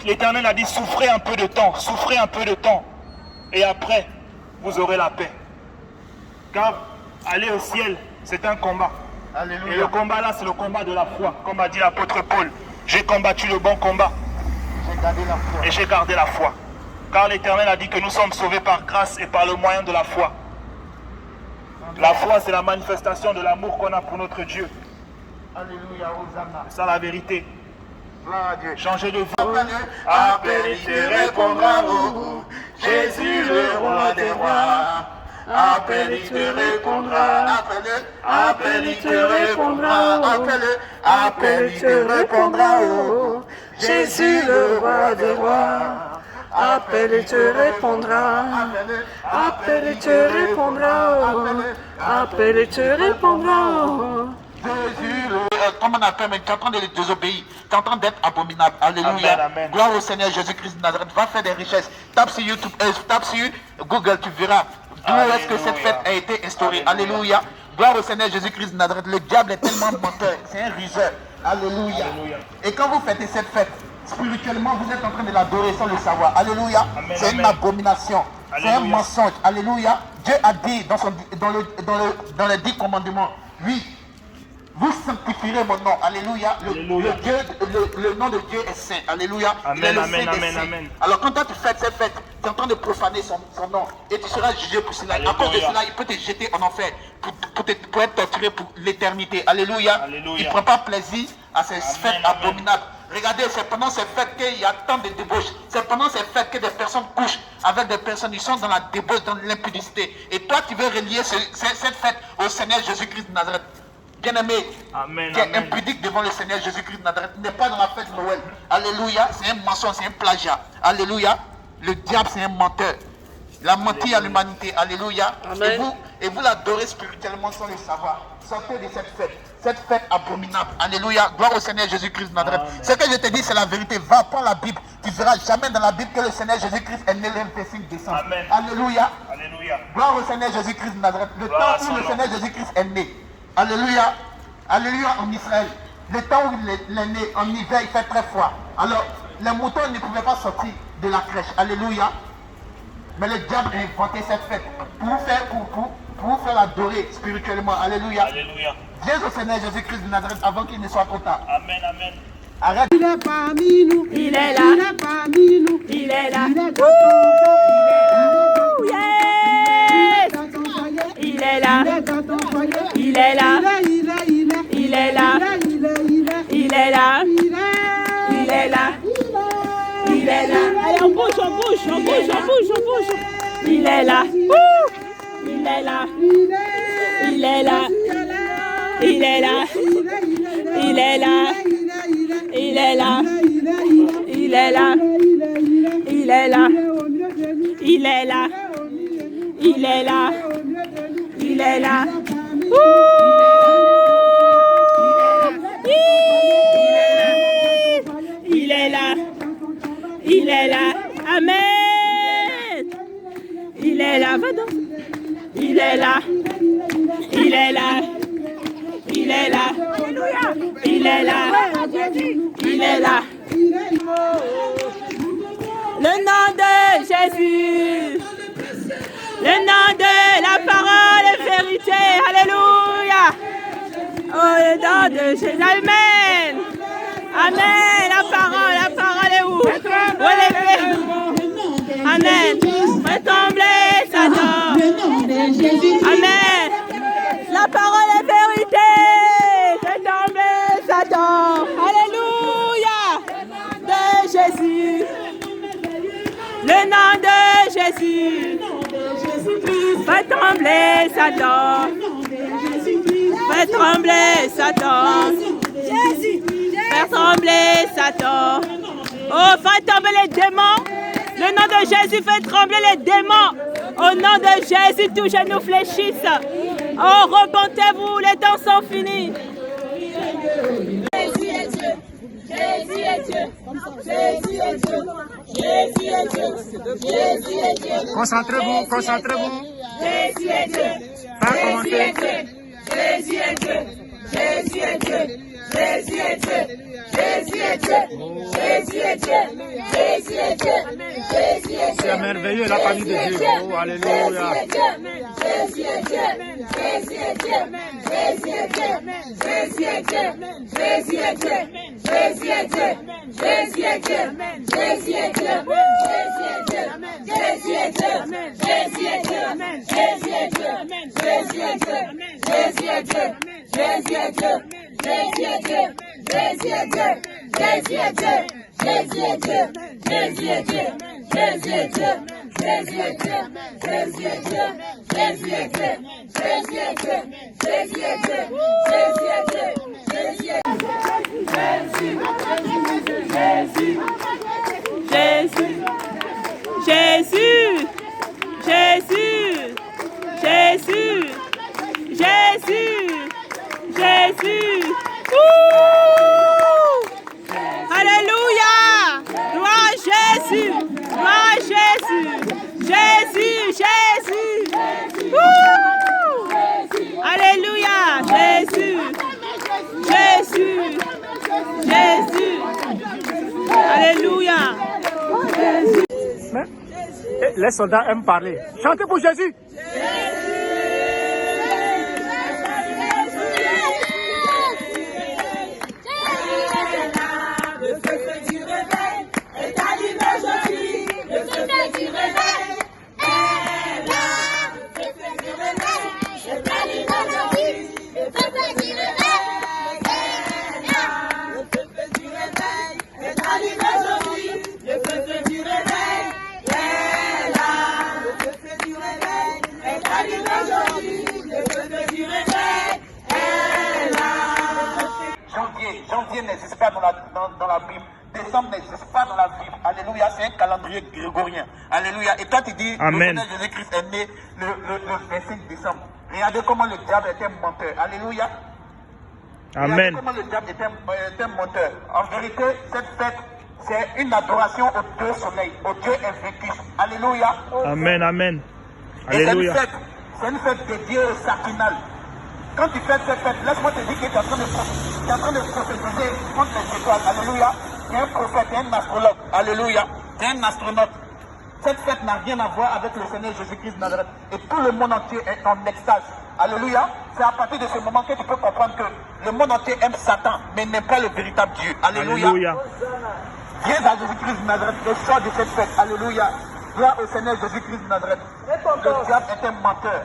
L'Éternel a dit, souffrez un peu de temps, souffrez un peu de temps. Et après, vous aurez la paix. Car aller au ciel, c'est un combat. Alléluia. Et le combat là, c'est le combat de la foi. Comme a dit l'apôtre Paul, j'ai combattu le bon combat. J'ai gardé la foi. Et j'ai gardé la foi. Car l'Éternel a dit que nous sommes sauvés par grâce et par le moyen de la foi. La foi, c'est la manifestation de l'amour qu'on a pour notre Dieu. Alléluia, Hosanna. C'est ça la vérité. Gloire à Dieu. Changer de vie. Appelle, il te répondra. Oh, Jésus, le roi des rois. Appelle, il te répondra. Appelle, il te répondra. Appelle, il te répondra. Oh, Jésus, le roi des rois. Appelle et te répondra. Appelle et te répondra. Appelle et te répondra. Jésus, comme on appelle, mais tu es en train de désobéir. Tu es en train d'être abominable. Alléluia. Amen, amen. Gloire au Seigneur Jésus-Christ de Nazareth. Va faire des richesses. Tape sur YouTube, tape sur Google, tu verras d'où est-ce que cette fête a été instaurée. Alléluia. Gloire au Seigneur Jésus-Christ de Nazareth. Le diable est tellement menteur. C'est un ruseur. Alléluia. Et quand vous fêtez cette fête, spirituellement, vous êtes en train de l'adorer sans le savoir. Alléluia. C'est une abomination. C'est un mensonge. Alléluia. Dieu a dit dans les 10 commandements, oui, vous sanctifierez mon nom. Alléluia. Le nom de Dieu est saint. Alléluia. Il est le saint des saints. Alors quand toi tu fêtes cette fête, tu es en train de profaner son nom. Et tu seras jugé pour cela. À cause de cela, il peut te jeter en enfer pour être torturé pour l'éternité. Alléluia. Il ne prend pas plaisir à ces fêtes abominables. Regardez, c'est pendant ces fêtes qu'il y a tant de débauches. C'est pendant ces fêtes que des personnes couchent avec des personnes. Ils sont dans la débauche, dans l'impudicité. Et toi, tu veux relier cette fête au Seigneur Jésus-Christ de Nazareth. Bien-aimé, qui est impudique devant le Seigneur Jésus-Christ de Nazareth, n'est pas dans la fête de Noël. Alléluia, c'est un mensonge, c'est un plagiat. Alléluia, le diable c'est un menteur. Il a menti à l'humanité. Alléluia. Et vous l'adorez spirituellement sans le savoir. Sortez de cette fête abominable. Alléluia. Gloire au Seigneur Jésus-Christ de Nazareth. Ce que je te dis, c'est la vérité. Va prendre la Bible. Tu verras jamais dans la Bible que le Seigneur Jésus-Christ est né le 25 décembre. Amen. Alléluia. Alléluia. Gloire au Seigneur Jésus-Christ de Nazareth. Le temps où le Seigneur Jésus-Christ est né. Alléluia. Alléluia en Israël. Le temps où il est né, en hiver, il fait très froid. Alors, les moutons ne pouvaient pas sortir de la crèche. Alléluia. Mais le diable a inventé cette fête pour vous faire adorer spirituellement. Alléluia. Alléluia. Viens au Seigneur Jésus-Christ de Nazareth avant qu'il ne soit trop tard. Amen, amen. Arrête. Il est parmi nous. Il est là. Il est parmi nous. Il est là. Il est dans ton Yes. dans ton foyer. Il est là. Il est dans ton foyer. Il est là. Il est là. Il est là. Il est là. Il est là. Allez, on bouge, on bouge, on bouge, on bouge, on bouge. Il est là. Il est là. Il est là. Il est là. Il est là. Il est là. Il est là. Il est là. Il est là. Il est là. Il est là. Il est là. Il est là. Amen. Il est là. Va donc. Il est là. Il est là. Il est là. Il est là. Il est là. Le nom de Jésus. Le nom de la parole est vérité. Alléluia. Oh, le nom de Jésus. Amen. Amen. La parole est où? Où elle est faite? Amen. Fais trembler Satan. Amen. La parole est vérité. Fais trembler Satan. Alléluia. De Jésus. Le nom de Jésus. Fais trembler Satan. Fais trembler Satan. Fais trembler Satan. Oh, fais tomber les démons. Le nom de Jésus fait trembler les démons. Au nom de Jésus, tous genoux fléchissent. Oh, repentez-vous, les temps sont finis. Jésus est Dieu. Jésus est Dieu. Jésus est Dieu. Jésus est Dieu. Jésus est Dieu. Concentrez-vous, concentrez-vous. Jésus est Dieu. Jésus est Dieu. Jésus est Dieu. Jésus est Dieu. Jésus est Dieu. Jésus est Dieu. Jésus C'est merveilleux la famille de Dieu. Oh, alléluia. Jésus, Jésus, Jésus, Jésus, Jésus. Ouh! Alléluia! Gloire à Jésus! Gloire à Jésus! Jésus, Jésus! Ouh! Alléluia! Jésus! Jésus! Jésus! Alléluia! Les soldats aiment parler. Chantez pour Jésus. Janvier n'existe pas dans la Bible. Décembre n'existe pas dans la Bible. Alléluia, c'est un calendrier grégorien. Alléluia. Et toi tu dis, Amen. le Seigneur Jésus-Christ est né le 25 décembre. Regardez comment le diable est un menteur. Alléluia. Amen. Regardez comment le diable est un menteur. En vérité, cette fête, c'est une adoration au Dieu soleil, au Dieu invaincu. Alléluia. Amen, amen. Et c'est Alléluia. une fête dédiée au Sakinal. Quand tu fais cette fête, laisse-moi te dire que tu es en train de prophétiser contre les étoiles. Alléluia. Tu es un prophète, tu es un astrologue. Alléluia. Tu es un astronaute. Cette fête n'a rien à voir avec le Seigneur Jésus-Christ de Nazareth. Et tout le monde entier est en extase. Alléluia. C'est à partir de ce moment que tu peux comprendre que le monde entier aime Satan, mais n'aime pas le véritable Dieu. Alléluia. Alléluia. Viens à Jésus-Christ de Nazareth et sors de cette fête. Alléluia. Gloire au Seigneur Jésus-Christ de Nazareth. Le diable est un menteur.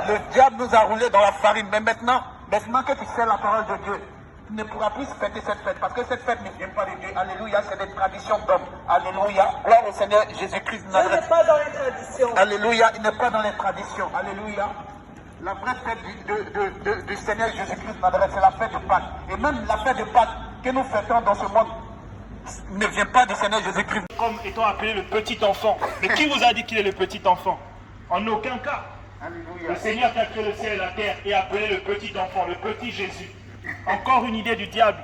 Le diable nous a roulé dans la farine. Mais maintenant que tu sais la parole de Dieu, tu ne pourras plus fêter cette fête. Parce que cette fête ne vient pas de Dieu. Alléluia, c'est des traditions d'hommes. Alléluia. Gloire au Seigneur Jésus-Christ de Nazareth. Il n'est pas dans les traditions. Alléluia, il n'est pas dans les traditions. Alléluia. La vraie fête du Seigneur Jésus-Christ de Nazareth, c'est la fête de Pâques. Et même la fête de Pâques que nous fêtons dans ce monde ne vient pas du Seigneur Jésus-Christ. Comme étant appelé le petit enfant. Mais qui vous a dit qu'il est le petit enfant? En aucun cas. Alléluia. Le Seigneur qui a créé le ciel et la terre est appelé le petit enfant, le petit Jésus. Encore une idée du diable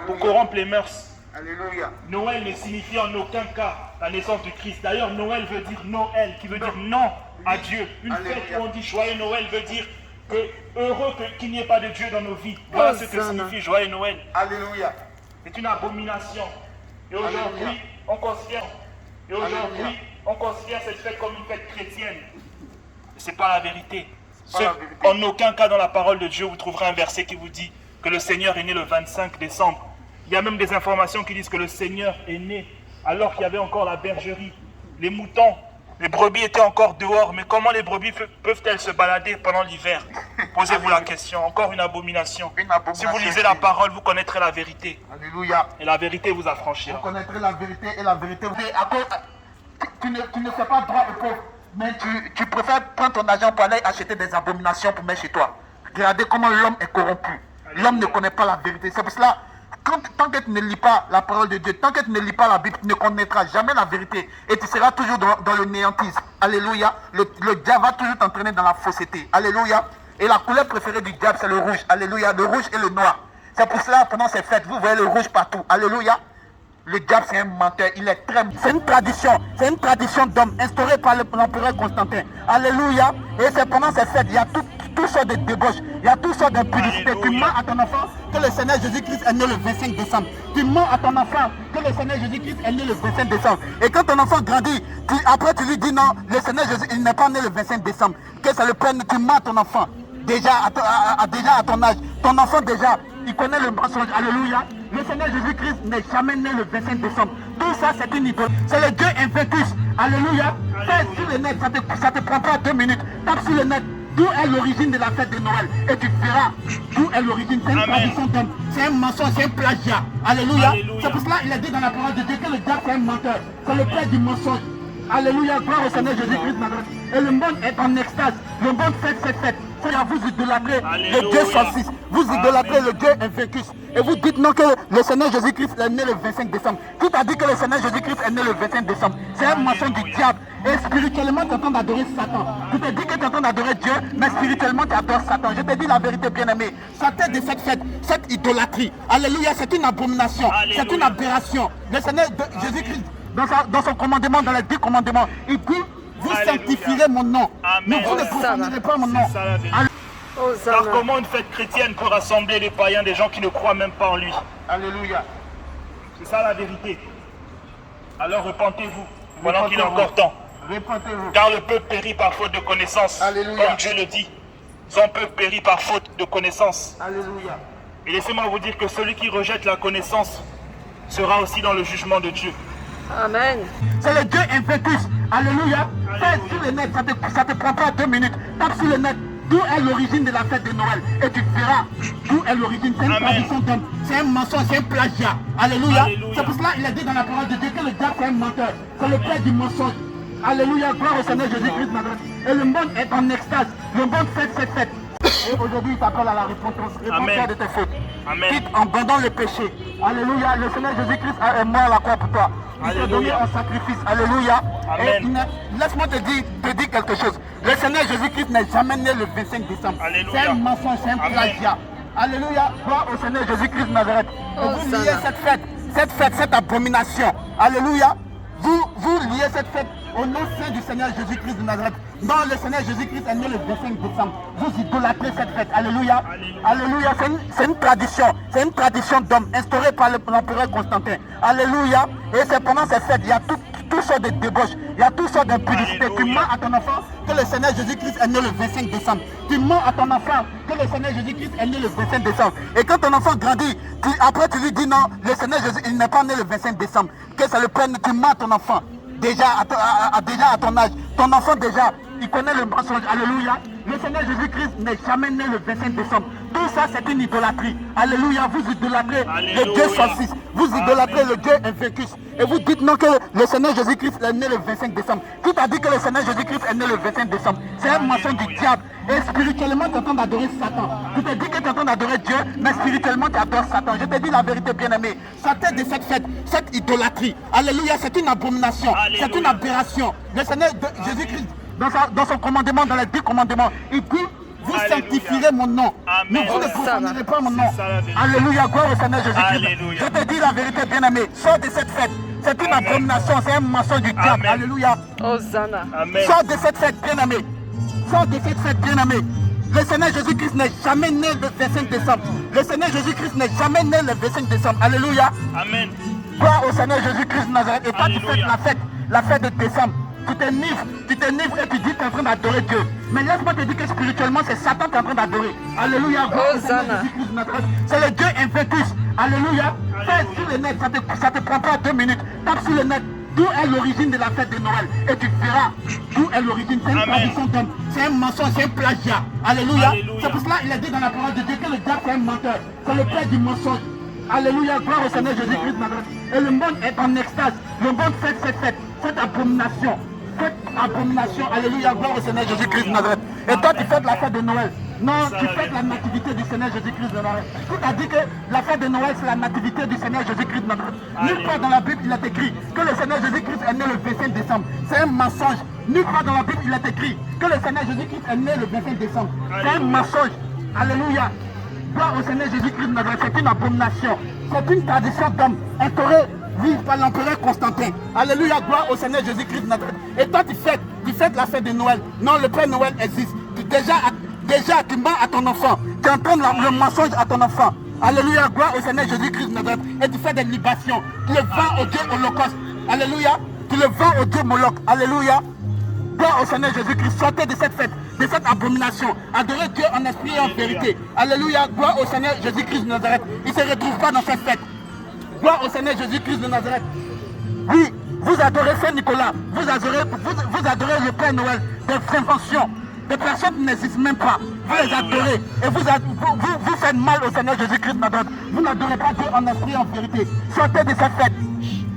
pour corrompre les mœurs. Alléluia. Noël ne signifie en aucun cas la naissance du Christ. D'ailleurs, Noël veut dire Noël, qui veut dire non à Dieu. Une fête où on dit joyeux Noël veut dire que heureux qu'il n'y ait pas de Dieu dans nos vies. Voilà ce que signifie joyeux Noël. Alléluia. C'est une abomination. Et aujourd'hui, on considère cette fête comme une fête chrétienne. Ce n'est pas la vérité. En aucun cas dans la parole de Dieu, vous trouverez un verset qui vous dit que le Seigneur est né le 25 décembre. Il y a même des informations qui disent que le Seigneur est né alors qu'il y avait encore la bergerie. Les moutons, les brebis étaient encore dehors. Mais comment les brebis peuvent-elles se balader pendant l'hiver? Posez-vous la question. Encore une abomination. Si vous lisez la parole, vous connaîtrez la vérité. Alléluia. Et la vérité vous affranchira. Vous connaîtrez la vérité et la vérité. Tu ne fais pas droit aux pauvres, mais tu préfères prendre ton argent pour aller acheter des abominations pour mettre chez toi. Regardez comment l'homme est corrompu. L'homme ne connaît pas la vérité. C'est pour cela, tant que tu ne lis pas la parole de Dieu, tant que tu ne lis pas la Bible, tu ne connaîtras jamais la vérité. Et tu seras toujours dans le néantisme. Alléluia. Le diable va toujours t'entraîner dans la fausseté. Alléluia. Et la couleur préférée du diable, c'est le rouge. Alléluia. Le rouge et le noir. C'est pour cela, pendant ces fêtes, vous voyez le rouge partout. Alléluia. Le diable, c'est un menteur. Il est très... C'est une tradition d'homme instaurée par l'empereur Constantin. Alléluia. Et c'est pendant ces fêtes, il y a toutes sortes de débauches, il y a toutes sortes d'impudicité. Tu mens à ton enfant que le Seigneur Jésus-Christ est né le 25 décembre. Tu mens à ton enfant que le Seigneur Jésus-Christ est né le 25 décembre. Et quand ton enfant grandit, après tu lui dis non, le Seigneur Jésus, il n'est pas né le 25 décembre. Que ça le prenne, tu mens à ton enfant. Déjà à ton âge, ton enfant déjà, il connaît le mensonge. Alléluia. Le Seigneur Jésus-Christ n'est jamais né le 25 décembre. Tout ça, c'est une idole. C'est le Dieu Invictus. Alléluia. Fais sur le net, ça te prend pas 2 minutes. Tape sur le net. D'où est l'origine de la fête de Noël? Et tu verras d'où est l'origine. C'est une tradition d'homme. C'est un mensonge, c'est un plagiat. Alléluia. C'est pour cela qu'il a dit dans la parole de Dieu que le diable c'est un menteur. C'est le père du mensonge. Alléluia, gloire au Seigneur Jésus-Christ. Et le monde est en extase. Le monde fête cette fête. Vous idolâtrez le Dieu 106. Vous idolâtrez le Dieu Invictus. Et vous dites non que le Seigneur Jésus-Christ est né le 25 décembre. Qui t'a dit que le Seigneur Jésus-Christ est né le 25 décembre? C'est un mensonge du diable. Et spirituellement, tu es en train d'adorer Satan. Tu te dis que tu es en train d'adorer Dieu, mais spirituellement, tu adores Satan. Je te dis la vérité, bien-aimé. Satan de cette fête, cette idolâtrie. Alléluia, c'est une abomination. C'est une aberration. Le Seigneur Jésus-Christ, dans son commandement, dans les 10 commandements, il dit, vous sanctifierez mon nom. Mais vous ne profanerez pas mon nom. Alors comment une fête chrétienne peut rassembler les païens, des gens qui ne croient même pas en lui? Alléluia. C'est ça la vérité. Alors repentez-vous, pendant qu'il est encore temps. Repentez-vous. Car le peuple périt par faute de connaissance. Alléluia. Comme Dieu le dit. Son peuple périt par faute de connaissance. Alléluia. Et laissez-moi vous dire que celui qui rejette la connaissance sera aussi dans le jugement de Dieu. Amen. C'est le Dieu Invictus. Alléluia. Fais sur le net, ça te prend pas 2 minutes. Tape sur le net. D'où est l'origine de la fête de Noël? Et tu verras d'où est l'origine. C'est une tradition d'homme. C'est un mensonge, c'est un plagiat. Alléluia. C'est pour cela qu'il a dit dans la parole de Dieu que le diable c'est un menteur. C'est le père du mensonge. Alléluia. Gloire au Seigneur Jésus-Christ. Et le monde est en extase. Le monde fête cette fête. Et aujourd'hui, il t'appelle à la repentance. Repends-toi de tes fautes. Amen. Quitte, abandonne le péché. Alléluia. Le Seigneur Jésus-Christ est mort à la croix pour toi. Il s'est donné en sacrifice. Alléluia. Amen. Laisse-moi te dire quelque chose. Le Seigneur Jésus-Christ n'est jamais né le 25 décembre. Alléluia. C'est un mensonge, c'est un plagiat. Alléluia. Gloire au Seigneur Jésus-Christ de Nazareth. Et vous liez cette fête, cette abomination. Alléluia. Vous liez cette fête au nom saint du Seigneur Jésus-Christ de Nazareth. Non, le Seigneur Jésus-Christ est né le 25 décembre. Vous idolâtrez cette fête. Alléluia. Alléluia. C'est une tradition. C'est une tradition d'homme instaurée par l'empereur Constantin. Alléluia. Et c'est pendant cette fête, il y a toutes sortes de débauches. Il y a toutes sortes d'impudicité. Tu mens à ton enfant que le Seigneur Jésus-Christ est né le 25 décembre. Tu mens à ton enfant que le Seigneur Jésus-Christ est né le 25 décembre. Et quand ton enfant grandit, après tu lui dis non, le Seigneur Jésus, il n'est pas né le 25 décembre. Que ça le prenne, tu mens à ton enfant. Déjà à ton âge, ton enfant déjà, il connaît le mensonge. Alléluia. Le Seigneur Jésus-Christ n'est jamais né le 25 décembre. Tout ça, c'est une idolâtrie. Alléluia. Vous idolâtrez le Dieu 106. Vous idolâtrez le Dieu Invictus. Et vous dites non que le Seigneur Jésus-Christ est né le 25 décembre. Qui t'a dit que le Seigneur Jésus-Christ est né le 25 décembre? C'est un mensonge du diable. Et spirituellement, tu es en train d'adorer Satan. Tu te dis que tu es en train d'adorer Dieu, mais spirituellement, tu adores Satan. Je te dis la vérité, bien-aimé. Satan de cette fête, cette idolâtrie. Alléluia. C'est une abomination. C'est une aberration. Le Seigneur Jésus-Christ, dans son commandement, dans les 10 commandements, il dit, vous sanctifierez mon nom. Mais vous ne profanerez pas mon nom. Alléluia, gloire au Seigneur Jésus-Christ. Je te dis la vérité, bien-aimé. Sors de cette fête. C'est une abomination, c'est un mensonge du diable. Alléluia. Hosanna. Sors de cette fête, bien-aimé. Sors de cette fête, bien-aimé. Le Seigneur Jésus-Christ n'est jamais né le 25 décembre. Le Seigneur Jésus-Christ n'est jamais né le 25 décembre. Alléluia. Amen. Gloire au Seigneur Jésus-Christ de Nazareth. Et toi, tu fêtes la fête de décembre. Tu t'enivres et tu dis que tu es en train d'adorer Dieu. Mais laisse-moi te dire que spirituellement, c'est Satan que tu es en train d'adorer. Alléluia. C'est le Dieu Invictus. Alléluia. Fais sur le net, ça te prend pas 2 minutes. Tape sur le net. D'où est l'origine de la fête de Noël? Et tu verras d'où est l'origine. C'est une tradition d'homme. C'est un mensonge, c'est un plagiat. Alléluia. C'est pour cela qu'il a dit dans la parole de Dieu que le diable c'est un menteur. C'est le père du mensonge. Alléluia. Gloire au Seigneur Jésus-Christ de Nazareth. Et le monde est en extase. Le monde fête cette fête, cette abomination. Cette abomination, alléluia, gloire au Seigneur Jésus-Christ de Nazareth. Et toi, tu fêtes la fête de Noël. Non, tu fêtes la nativité du Seigneur Jésus-Christ de Nazareth. Qui t'a dit que la fête de Noël, c'est la nativité du Seigneur Jésus-Christ de Nazareth? Nulle part dans la Bible, il est écrit que le Seigneur Jésus-Christ est né le 25 décembre. C'est un mensonge. Nulle part dans la Bible, il est écrit que le Seigneur Jésus-Christ est né le 25 décembre. C'est un mensonge. Alléluia. Gloire au Seigneur Jésus-Christ de Nazareth. C'est une abomination. C'est une tradition d'homme instaurée vive par l'empereur Constantin. Alléluia, gloire au Seigneur Jésus-Christ de Nazareth. Et toi, tu fêtes la fête de Noël. Non, le Père Noël existe. Déjà, tu mens à ton enfant. Tu entends le mensonge à ton enfant. Alléluia, gloire au Seigneur Jésus-Christ de Nazareth. Et tu fais des libations. Tu le vends au Dieu holocauste. Alléluia. Tu le vends au Dieu Moloch. Alléluia. Gloire au Seigneur Jésus-Christ. Sortez de cette fête, de cette abomination. Adorez Dieu en esprit et en vérité. Alléluia. Gloire au Seigneur Jésus-Christ de Nazareth. Il ne se retrouve pas dans cette fête. Gloire au Seigneur Jésus-Christ de Nazareth. Oui, vous adorez Saint-Nicolas. Vous adorez le Père Noël. Des inventions. Des personnes qui n'existent même pas. Vous les adorez. Et vous faites mal au Seigneur Jésus-Christ de Nazareth. Vous n'adorez pas Dieu en esprit et en vérité. Sortez de cette fête.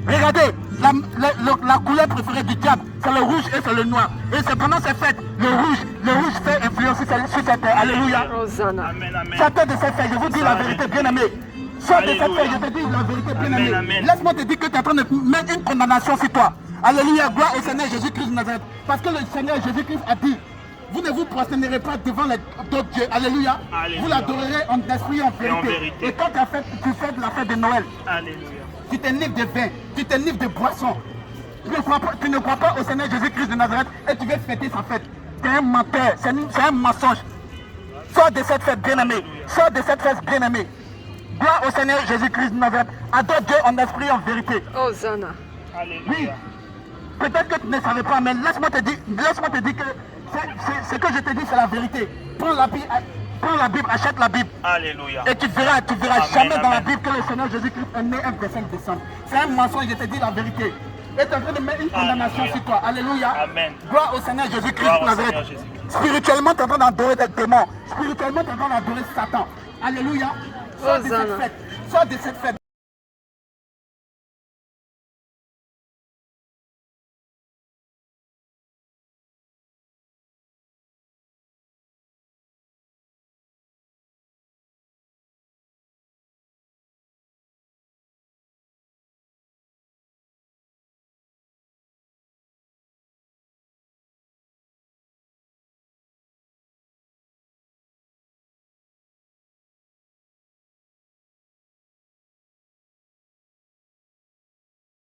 Regardez, la couleur préférée du diable, c'est le rouge et c'est le noir. Et c'est pendant ces fêtes, le rouge fait influence sur cette terre. Alléluia. Amen, amen. Sortez de cette fête, je vous dis la vérité, bien-aimé. Sortez de cette fête, je te dis la vérité, bien-aimé. Laisse-moi te dire que tu es en train de mettre une condamnation sur toi. Alléluia, gloire au Seigneur Jésus-Christ de Nazareth. Parce que le Seigneur Jésus-Christ a dit, vous ne vous prosternerez pas devant d'autres dieux. Alléluia. Alléluia. Vous l'adorerez en esprit et en vérité. Et quand tu fais de la fête de Noël, alléluia, tu t'enivres de vin, tu t'enivres de boissons. Tu ne crois pas au Seigneur Jésus-Christ de Nazareth et tu veux fêter sa fête. Tu es un menteur, c'est un mensonge. Sors de cette fête, bien-aimé. Sors de cette fête, bien-aimé. Gloire au Seigneur Jésus-Christ de Nazareth. Adore Dieu en esprit et en vérité. Hosanna. Oui. Peut-être que tu ne savais pas, mais laisse-moi te dire que ce que je te dis, c'est la vérité. Prends la Bible, achète la Bible. Alléluia. Et tu verras Amen, jamais dans la amen. Bible que le Seigneur Jésus-Christ est né un 25 décembre. C'est un mensonge, je te dis la vérité. Et tu es en train de mettre une condamnation sur toi. Alléluia. Amen. Gloire au Seigneur Jésus-Christ Gloire de au Nazareth. Seigneur Jésus-Christ. Spirituellement, tu es en train d'adorer des démons. Spirituellement, tu es en train d'adorer Satan. Alléluia. Sors de cette fête. Sors de cette fête.